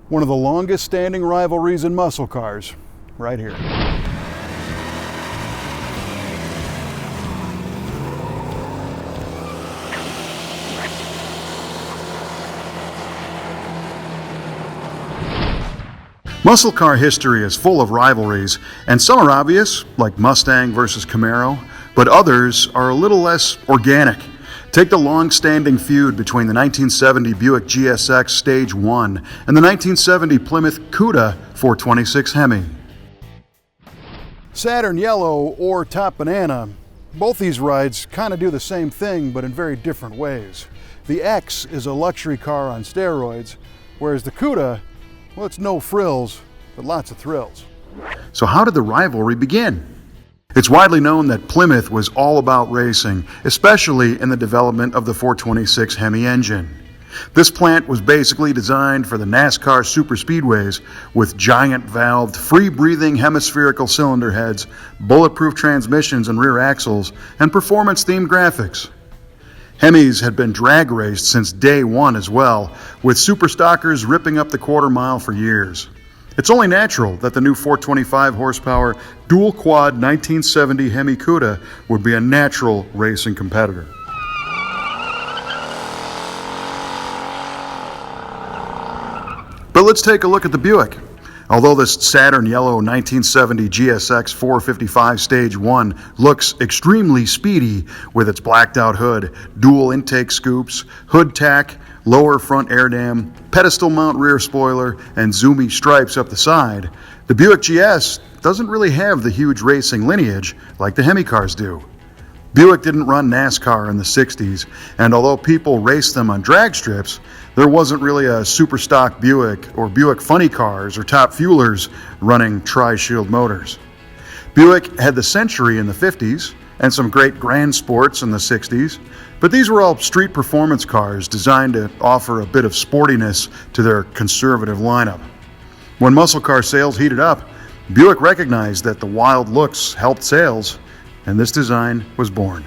One of the longest standing rivalries in muscle cars, right here. Muscle car history is full of rivalries, and some are obvious, like Mustang versus Camaro, but others are a little less organic. Take the long-standing feud between the 1970 Buick GSX Stage 1 and the 1970 Plymouth Cuda 426 Hemi. Saturn Yellow or Top Banana, both these rides kind of do the same thing, but in very different ways. The X is a luxury car on steroids, whereas the Cuda, well, it's no frills, but lots of thrills. So how did the rivalry begin? It's widely known that Plymouth was all about racing, especially in the development of the 426 Hemi engine. This plant was basically designed for the NASCAR superspeedways with giant valved, free-breathing hemispherical cylinder heads, bulletproof transmissions and rear axles, and performance-themed graphics. Hemis had been drag raced since day one as well, with superstockers ripping up the quarter mile for years. It's only natural that the new 425 horsepower dual quad 1970 Hemi Cuda would be a natural racing competitor. But let's take a look at the Buick. Although this Saturn Yellow 1970 GSX 455 Stage 1 looks extremely speedy with its blacked out hood, dual intake scoops, hood tack, lower front air dam, pedestal mount rear spoiler, and zoomy stripes up the side, the Buick GS doesn't really have the huge racing lineage like the Hemi cars do. Buick didn't run NASCAR in the 60s, and although people raced them on drag strips, there wasn't really a super stock Buick or Buick funny cars or top fuelers running tri-shield motors. Buick had the Century in the 50s and some great Grand Sports in the 60s, but these were all street performance cars designed to offer a bit of sportiness to their conservative lineup. When muscle car sales heated up, Buick recognized that the wild looks helped sales, and this design was born.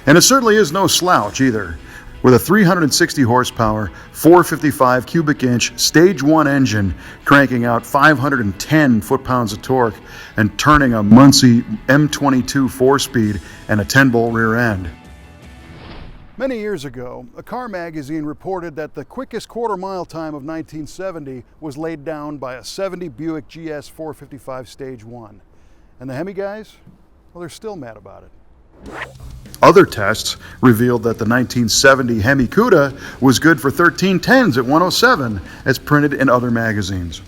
And it certainly is no slouch either. With a 360 horsepower, 455 cubic inch Stage 1 engine cranking out 510 foot-pounds of torque and turning a Muncie M22 4-speed and a 10-bolt rear end. Many years ago, a car magazine reported that the quickest quarter-mile time of 1970 was laid down by a 70 Buick GS 455 Stage 1. And the Hemi guys? Well, they're still mad about it. Other tests revealed that the 1970 Hemi Cuda was good for 1310s at 107, as printed in other magazines.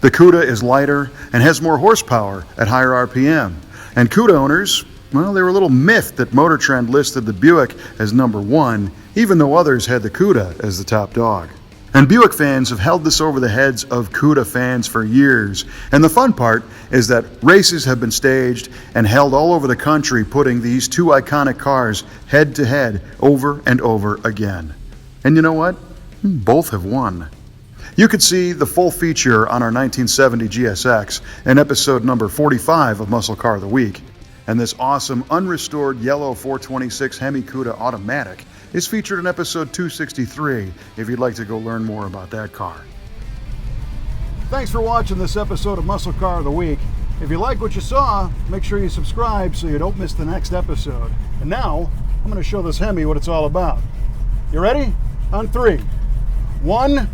The Cuda is lighter and has more horsepower at higher RPM. And Cuda owners, well, they were a little miffed that Motor Trend listed the Buick as number one, even though others had the Cuda as the top dog. And Buick fans have held this over the heads of Cuda fans for years. And the fun part is that races have been staged and held all over the country, putting these two iconic cars head to head over and over again. And you know what? Both have won. You could see the full feature on our 1970 GSX in episode number 45 of Muscle Car of the Week. And this awesome unrestored yellow 426 Hemi Cuda Automatic is featured in episode 263 if you'd like to go learn more about that car. Thanks for watching this episode of Muscle Car of the Week. If you like what you saw, make sure you subscribe so you don't miss the next episode. And now, I'm going to show this Hemi what it's all about. You ready? On 3. 1,